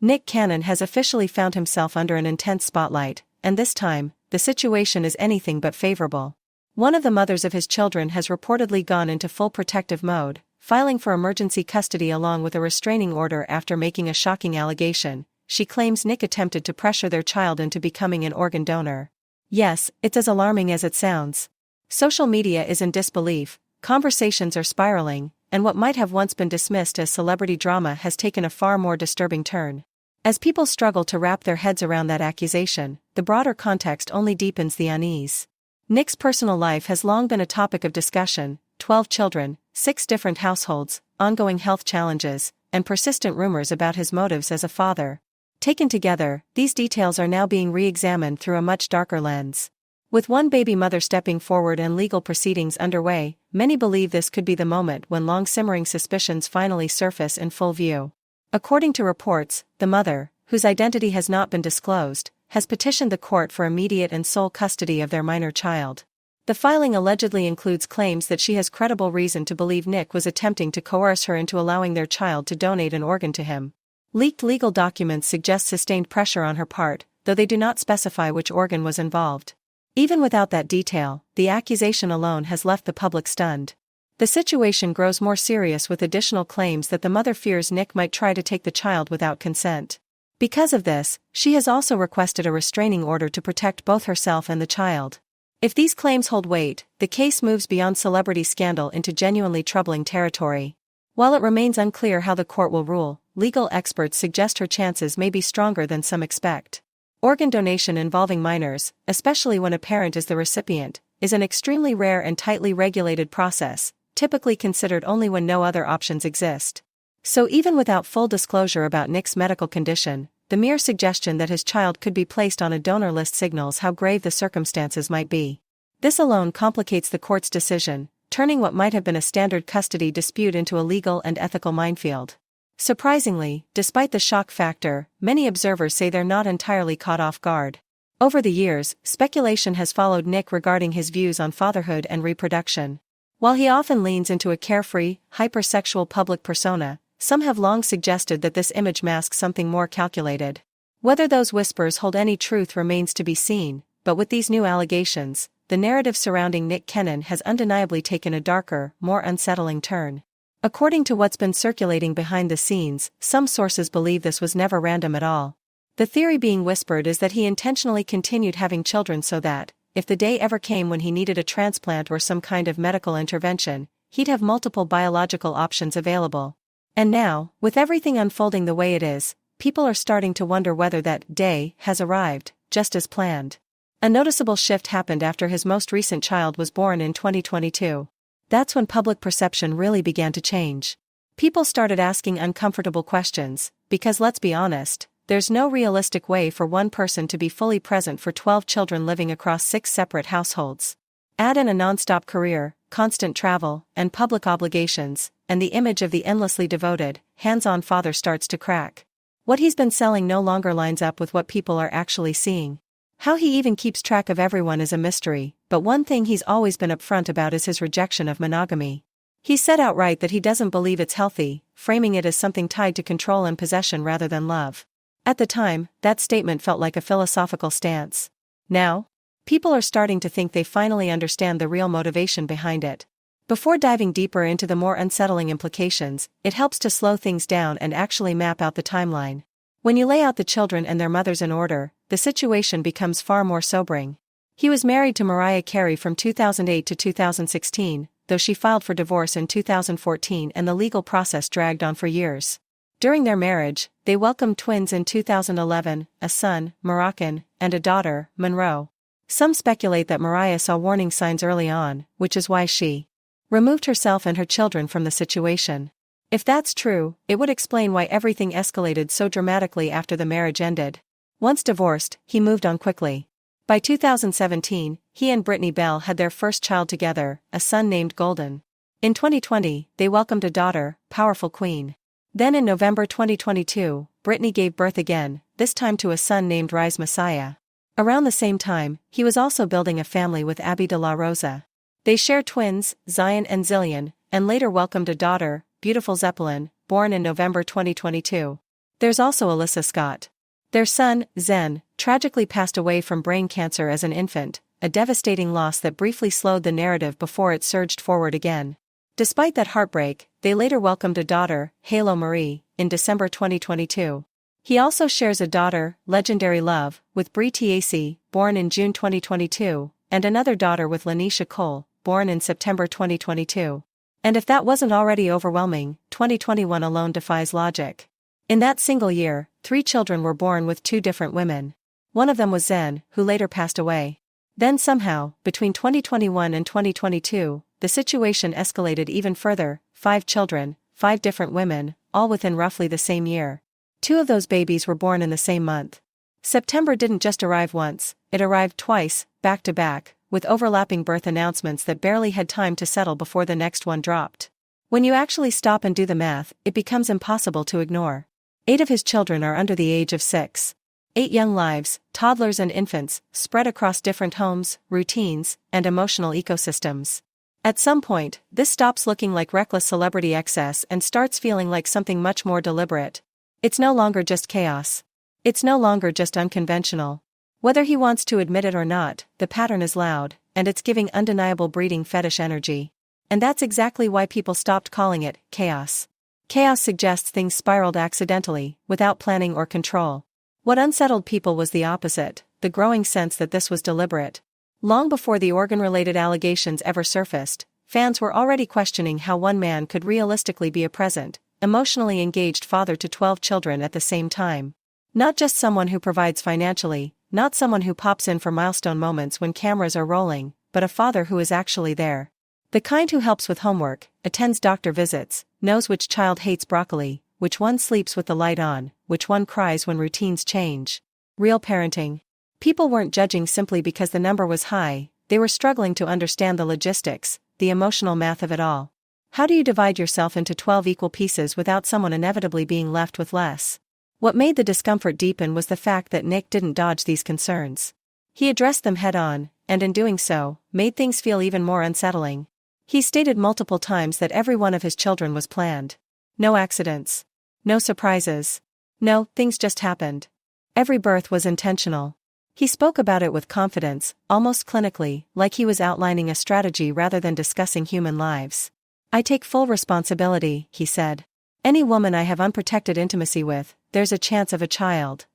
Nick Cannon has officially found himself under an intense spotlight, and this time, the situation is anything but favorable. One of the mothers of his children has reportedly gone into full protective mode, filing for emergency custody along with a restraining order after making a shocking allegation. She claims Nick attempted to pressure their child into becoming an organ donor. Yes, it's as alarming as it sounds. Social media is in disbelief, conversations are spiraling, and what might have once been dismissed as celebrity drama has taken a far more disturbing turn. As people struggle to wrap their heads around that accusation, the broader context only deepens the unease. Nick's personal life has long been a topic of discussion: 12 children, 6 different households, ongoing health challenges, and persistent rumors about his motives as a father. Taken together, these details are now being re-examined through a much darker lens. With one baby mother stepping forward and legal proceedings underway, many believe this could be the moment when long-simmering suspicions finally surface in full view. According to reports, the mother, whose identity has not been disclosed, has petitioned the court for immediate and sole custody of their minor child. The filing allegedly includes claims that she has credible reason to believe Nick was attempting to coerce her into allowing their child to donate an organ to him. Leaked legal documents suggest sustained pressure on her part, though they do not specify which organ was involved. Even without that detail, the accusation alone has left the public stunned. The situation grows more serious with additional claims that the mother fears Nick might try to take the child without consent. Because of this, she has also requested a restraining order to protect both herself and the child. If these claims hold weight, the case moves beyond celebrity scandal into genuinely troubling territory. While it remains unclear how the court will rule, legal experts suggest her chances may be stronger than some expect. Organ donation involving minors, especially when a parent is the recipient, is an extremely rare and tightly regulated process, typically considered only when no other options exist. So even without full disclosure about Nick's medical condition, the mere suggestion that his child could be placed on a donor list signals how grave the circumstances might be. This alone complicates the court's decision, turning what might have been a standard custody dispute into a legal and ethical minefield. Surprisingly, despite the shock factor, many observers say they're not entirely caught off guard. Over the years, speculation has followed Nick regarding his views on fatherhood and reproduction. While he often leans into a carefree, hypersexual public persona, some have long suggested that this image masks something more calculated. Whether those whispers hold any truth remains to be seen, but with these new allegations, the narrative surrounding Nick Cannon has undeniably taken a darker, more unsettling turn. According to what's been circulating behind the scenes, some sources believe this was never random at all. The theory being whispered is that he intentionally continued having children so that, if the day ever came when he needed a transplant or some kind of medical intervention, he'd have multiple biological options available. And now, with everything unfolding the way it is, people are starting to wonder whether that day has arrived, just as planned. A noticeable shift happened after his most recent child was born in 2022. That's when public perception really began to change. People started asking uncomfortable questions, because let's be honest, there's no realistic way for one person to be fully present for 12 children living across 6 separate households. Add in a non-stop career, constant travel, and public obligations, and the image of the endlessly devoted, hands-on father starts to crack. What he's been selling no longer lines up with what people are actually seeing. How he even keeps track of everyone is a mystery, but one thing he's always been upfront about is his rejection of monogamy. He said outright that he doesn't believe it's healthy, framing it as something tied to control and possession rather than love. At the time, that statement felt like a philosophical stance. Now, people are starting to think they finally understand the real motivation behind it. Before diving deeper into the more unsettling implications, it helps to slow things down and actually map out the timeline. When you lay out the children and their mothers in order, the situation becomes far more sobering. He was married to Mariah Carey from 2008 to 2016, though she filed for divorce in 2014 and the legal process dragged on for years. During their marriage, they welcomed twins in 2011, a son, Moroccan, and a daughter, Monroe. Some speculate that Mariah saw warning signs early on, which is why she removed herself and her children from the situation. If that's true, it would explain why everything escalated so dramatically after the marriage ended. Once divorced, he moved on quickly. By 2017, he and Brittany Bell had their first child together, a son named Golden. In 2020, they welcomed a daughter, Powerful Queen. Then in November 2022, Brittany gave birth again, this time to a son named Rise Messiah. Around the same time, he was also building a family with Abby de la Rosa. They share twins, Zion and Zillion, and later welcomed a daughter, Beautiful Zeppelin, born in November 2022. There's also Alyssa Scott. Their son, Zen, tragically passed away from brain cancer as an infant, a devastating loss that briefly slowed the narrative before it surged forward again. Despite that heartbreak, they later welcomed a daughter, Halo Marie, in December 2022. He also shares a daughter, Legendary Love, with Brie Tac, born in June 2022, and another daughter with Lanisha Cole, born in September 2022. And if that wasn't already overwhelming, 2021 alone defies logic. In that single year, 3 children were born with 2 different women. One of them was Zen, who later passed away. Then somehow, between 2021 and 2022, the situation escalated even further: 5 children, 5 different women, all within roughly the same year. 2 of those babies were born in the same month. September didn't just arrive once, it arrived twice, back to back, with overlapping birth announcements that barely had time to settle before the next one dropped. When you actually stop and do the math, it becomes impossible to ignore. 8 of his children are under the age of 6. 8 young lives, toddlers and infants, spread across different homes, routines, and emotional ecosystems. At some point, this stops looking like reckless celebrity excess and starts feeling like something much more deliberate. It's no longer just chaos. It's no longer just unconventional. Whether he wants to admit it or not, the pattern is loud, and it's giving undeniable breeding fetish energy. And that's exactly why people stopped calling it chaos. Chaos suggests things spiraled accidentally, without planning or control. What unsettled people was the opposite, the growing sense that this was deliberate. Long before the organ-related allegations ever surfaced, fans were already questioning how one man could realistically be a present, emotionally engaged father to 12 children at the same time. Not just someone who provides financially, not someone who pops in for milestone moments when cameras are rolling, but a father who is actually there. The kind who helps with homework, attends doctor visits, knows which child hates broccoli, which one sleeps with the light on, which one cries when routines change. Real parenting. People weren't judging simply because the number was high, they were struggling to understand the logistics, the emotional math of it all. How do you divide yourself into 12 equal pieces without someone inevitably being left with less? What made the discomfort deepen was the fact that Nick didn't dodge these concerns. He addressed them head-on, and in doing so, made things feel even more unsettling. He stated multiple times that every one of his children was planned. No accidents. No surprises. No, things just happened. Every birth was intentional. He spoke about it with confidence, almost clinically, like he was outlining a strategy rather than discussing human lives. I take full responsibility, he said. Any woman I have unprotected intimacy with, there's a chance of a child.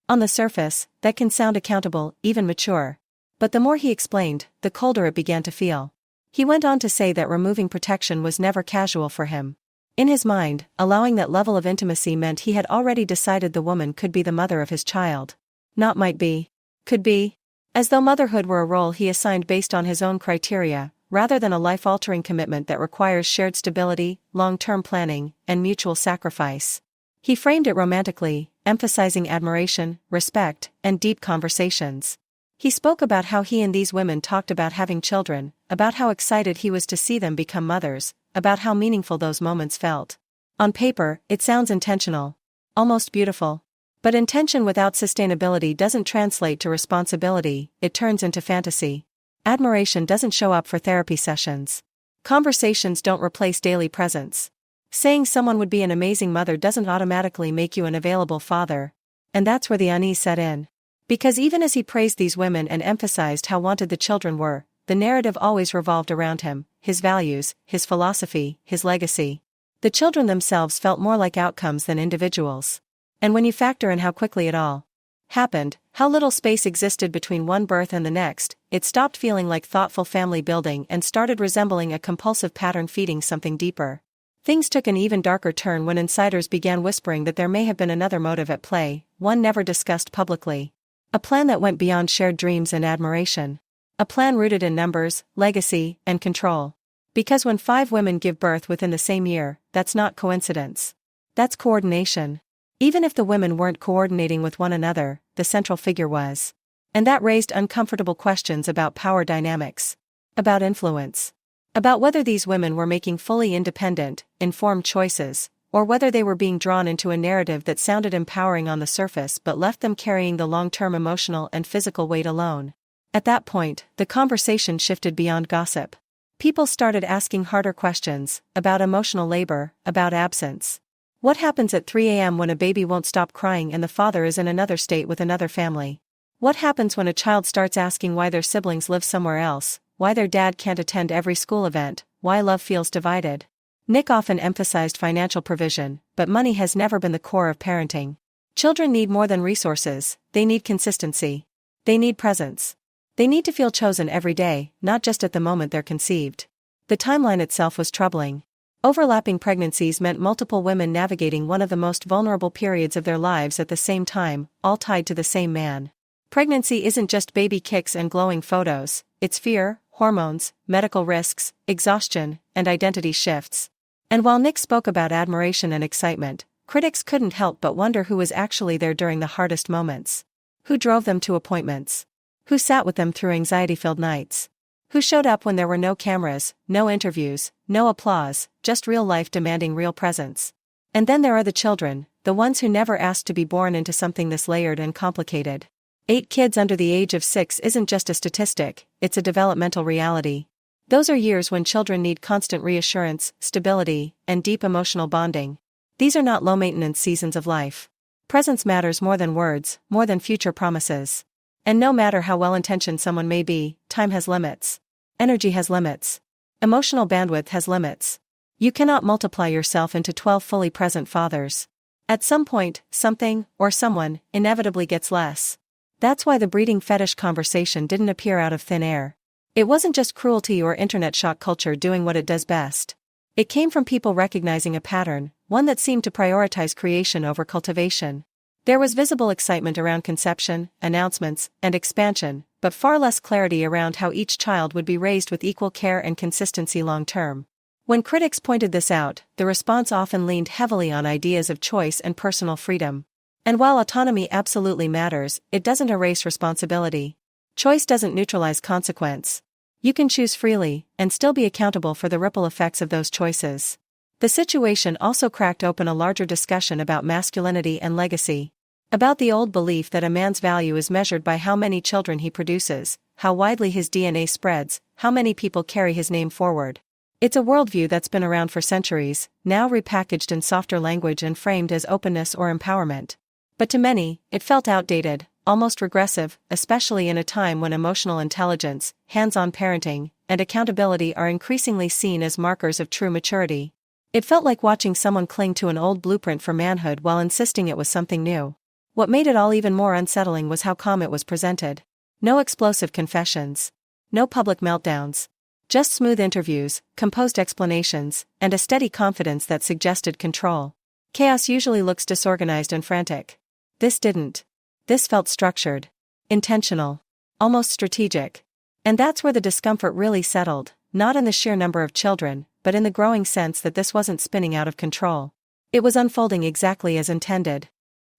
On the surface, that can sound accountable, even mature. But the more he explained, the colder it began to feel. He went on to say that removing protection was never casual for him. In his mind, allowing that level of intimacy meant he had already decided the woman could be the mother of his child. Not might be. Could be. As though motherhood were a role he assigned based on his own criteria, rather than a life-altering commitment that requires shared stability, long-term planning, and mutual sacrifice. He framed it romantically, emphasizing admiration, respect, and deep conversations. He spoke about how he and these women talked about having children, about how excited he was to see them become mothers, about how meaningful those moments felt. On paper, it sounds intentional. Almost beautiful. But intention without sustainability doesn't translate to responsibility, it turns into fantasy. Admiration doesn't show up for therapy sessions. Conversations don't replace daily presence. Saying someone would be an amazing mother doesn't automatically make you an available father. And that's where the unease set in. Because even as he praised these women and emphasized how wanted the children were, the narrative always revolved around him, his values, his philosophy, his legacy. The children themselves felt more like outcomes than individuals. And when you factor in how quickly it all happened, how little space existed between one birth and the next, it stopped feeling like thoughtful family building and started resembling a compulsive pattern feeding something deeper. Things took an even darker turn when insiders began whispering that there may have been another motive at play, one never discussed publicly. A plan that went beyond shared dreams and admiration. A plan rooted in numbers, legacy, and control. Because when 5 women give birth within the same year, that's not coincidence. That's coordination. Even if the women weren't coordinating with one another, the central figure was. And that raised uncomfortable questions about power dynamics. About influence. About whether these women were making fully independent, informed choices, or whether they were being drawn into a narrative that sounded empowering on the surface but left them carrying the long-term emotional and physical weight alone. At that point, the conversation shifted beyond gossip. People started asking harder questions, about emotional labor, about absence. What happens at 3 a.m. when a baby won't stop crying and the father is in another state with another family? What happens when a child starts asking why their siblings live somewhere else, why their dad can't attend every school event, why love feels divided? Nick often emphasized financial provision, but money has never been the core of parenting. Children need more than resources, they need consistency. They need presence. They need to feel chosen every day, not just at the moment they're conceived. The timeline itself was troubling. Overlapping pregnancies meant multiple women navigating one of the most vulnerable periods of their lives at the same time, all tied to the same man. Pregnancy isn't just baby kicks and glowing photos, it's fear, hormones, medical risks, exhaustion, and identity shifts. And while Nick spoke about admiration and excitement, critics couldn't help but wonder who was actually there during the hardest moments. Who drove them to appointments? Who sat with them through anxiety-filled nights? Who showed up when there were no cameras, no interviews, no applause, just real life demanding real presence? And then there are the children, the ones who never asked to be born into something this layered and complicated. 8 kids under the age of 6 isn't just a statistic, it's a developmental reality. Those are years when children need constant reassurance, stability, and deep emotional bonding. These are not low-maintenance seasons of life. Presence matters more than words, more than future promises. And no matter how well-intentioned someone may be, time has limits. Energy has limits. Emotional bandwidth has limits. You cannot multiply yourself into 12 fully present fathers. At some point, something, or someone, inevitably gets less. That's why the breeding fetish conversation didn't appear out of thin air. It wasn't just cruelty or internet shock culture doing what it does best. It came from people recognizing a pattern, one that seemed to prioritize creation over cultivation. There was visible excitement around conception, announcements, and expansion, but far less clarity around how each child would be raised with equal care and consistency long-term. When critics pointed this out, the response often leaned heavily on ideas of choice and personal freedom. And while autonomy absolutely matters, it doesn't erase responsibility. Choice doesn't neutralize consequence. You can choose freely, and still be accountable for the ripple effects of those choices. The situation also cracked open a larger discussion about masculinity and legacy. About the old belief that a man's value is measured by how many children he produces, how widely his DNA spreads, how many people carry his name forward. It's a worldview that's been around for centuries, now repackaged in softer language and framed as openness or empowerment. But to many, it felt outdated, almost regressive, especially in a time when emotional intelligence, hands-on parenting, and accountability are increasingly seen as markers of true maturity. It felt like watching someone cling to an old blueprint for manhood while insisting it was something new. What made it all even more unsettling was how calm it was presented. No explosive confessions. No public meltdowns. Just smooth interviews, composed explanations, and a steady confidence that suggested control. Chaos usually looks disorganized and frantic. This didn't. This felt structured. Intentional. Almost strategic. And that's where the discomfort really settled, not in the sheer number of children, but in the growing sense that this wasn't spinning out of control. It was unfolding exactly as intended.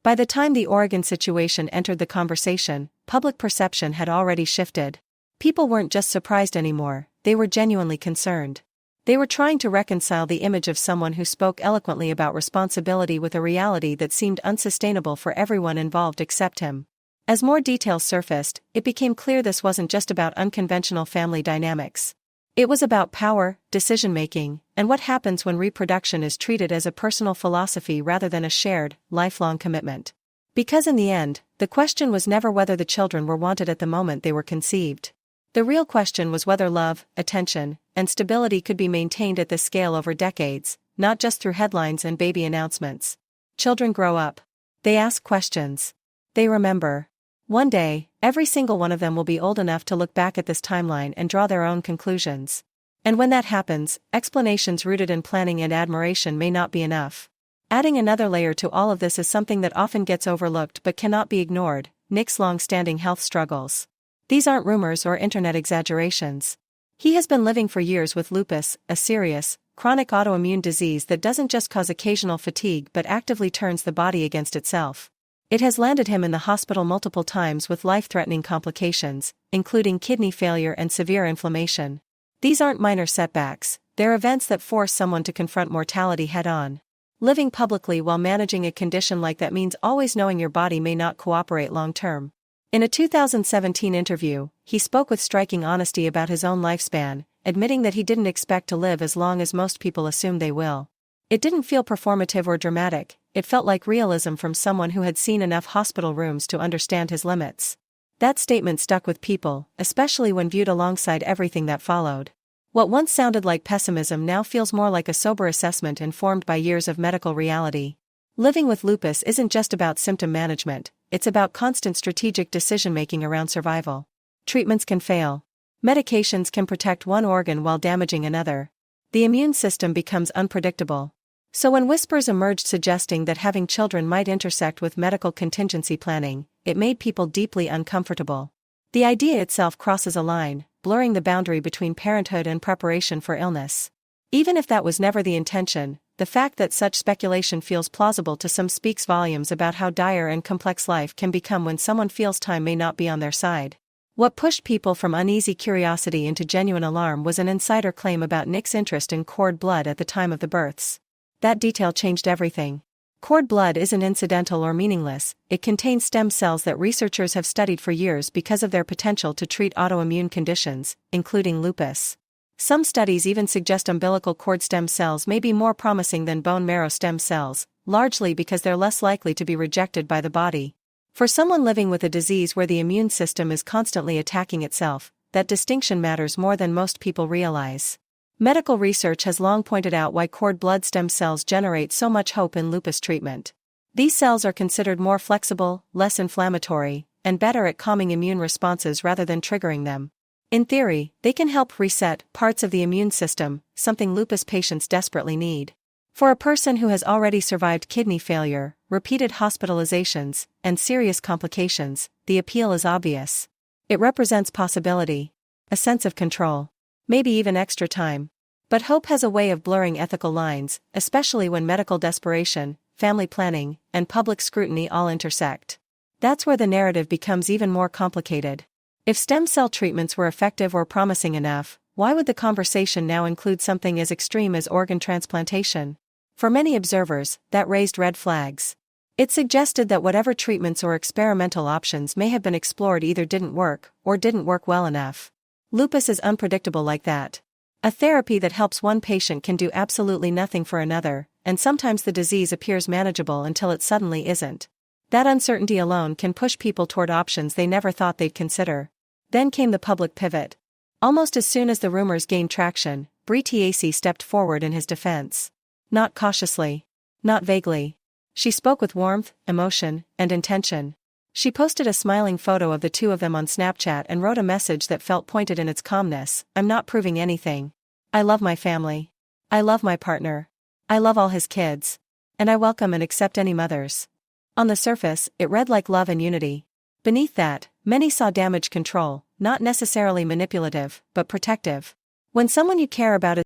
By the time the Oregon situation entered the conversation, public perception had already shifted. People weren't just surprised anymore, they were genuinely concerned. They were trying to reconcile the image of someone who spoke eloquently about responsibility with a reality that seemed unsustainable for everyone involved except him. As more details surfaced, it became clear this wasn't just about unconventional family dynamics. It was about power, decision-making, and what happens when reproduction is treated as a personal philosophy rather than a shared, lifelong commitment. Because in the end, the question was never whether the children were wanted at the moment they were conceived. The real question was whether love, attention, and stability could be maintained at this scale over decades, not just through headlines and baby announcements. Children grow up. They ask questions. They remember. One day, every single one of them will be old enough to look back at this timeline and draw their own conclusions. And when that happens, explanations rooted in planning and admiration may not be enough. Adding another layer to all of this is something that often gets overlooked but cannot be ignored: Nick's long-standing health struggles. These aren't rumors or internet exaggerations. He has been living for years with lupus, a serious, chronic autoimmune disease that doesn't just cause occasional fatigue but actively turns the body against itself. It has landed him in the hospital multiple times with life-threatening complications, including kidney failure and severe inflammation. These aren't minor setbacks, they're events that force someone to confront mortality head-on. Living publicly while managing a condition like that means always knowing your body may not cooperate long-term. In a 2017 interview, he spoke with striking honesty about his own lifespan, admitting that he didn't expect to live as long as most people assume they will. It didn't feel performative or dramatic, it felt like realism from someone who had seen enough hospital rooms to understand his limits. That statement stuck with people, especially when viewed alongside everything that followed. What once sounded like pessimism now feels more like a sober assessment informed by years of medical reality. Living with lupus isn't just about symptom management, it's about constant strategic decision-making around survival. Treatments can fail. Medications can protect one organ while damaging another. The immune system becomes unpredictable. So when whispers emerged suggesting that having children might intersect with medical contingency planning, it made people deeply uncomfortable. The idea itself crosses a line, blurring the boundary between parenthood and preparation for illness. Even if that was never the intention, the fact that such speculation feels plausible to some speaks volumes about how dire and complex life can become when someone feels time may not be on their side. What pushed people from uneasy curiosity into genuine alarm was an insider claim about Nick's interest in cord blood at the time of the births. That detail changed everything. Cord blood isn't incidental or meaningless, it contains stem cells that researchers have studied for years because of their potential to treat autoimmune conditions, including lupus. Some studies even suggest umbilical cord stem cells may be more promising than bone marrow stem cells, largely because they're less likely to be rejected by the body. For someone living with a disease where the immune system is constantly attacking itself, that distinction matters more than most people realize. Medical research has long pointed out why cord blood stem cells generate so much hope in lupus treatment. These cells are considered more flexible, less inflammatory, and better at calming immune responses rather than triggering them. In theory, they can help reset parts of the immune system, something lupus patients desperately need. For a person who has already survived kidney failure, repeated hospitalizations, and serious complications, the appeal is obvious. It represents possibility, a sense of control, maybe even extra time. But hope has a way of blurring ethical lines, especially when medical desperation, family planning, and public scrutiny all intersect. That's where the narrative becomes even more complicated. If stem cell treatments were effective or promising enough, why would the conversation now include something as extreme as organ transplantation? For many observers, that raised red flags. It suggested that whatever treatments or experimental options may have been explored either didn't work, or didn't work well enough. Lupus is unpredictable like that. A therapy that helps one patient can do absolutely nothing for another, and sometimes the disease appears manageable until it suddenly isn't. That uncertainty alone can push people toward options they never thought they'd consider. Then came the public pivot. Almost as soon as the rumors gained traction, Bree Tacy stepped forward in his defense. Not cautiously. Not vaguely. She spoke with warmth, emotion, and intention. She posted a smiling photo of the two of them on Snapchat and wrote a message that felt pointed in its calmness. I'm not proving anything. I love my family. I love my partner. I love all his kids. And I welcome and accept any mothers. On the surface, it read like love and unity. Beneath that, many saw damage control, not necessarily manipulative, but protective. When someone you care about is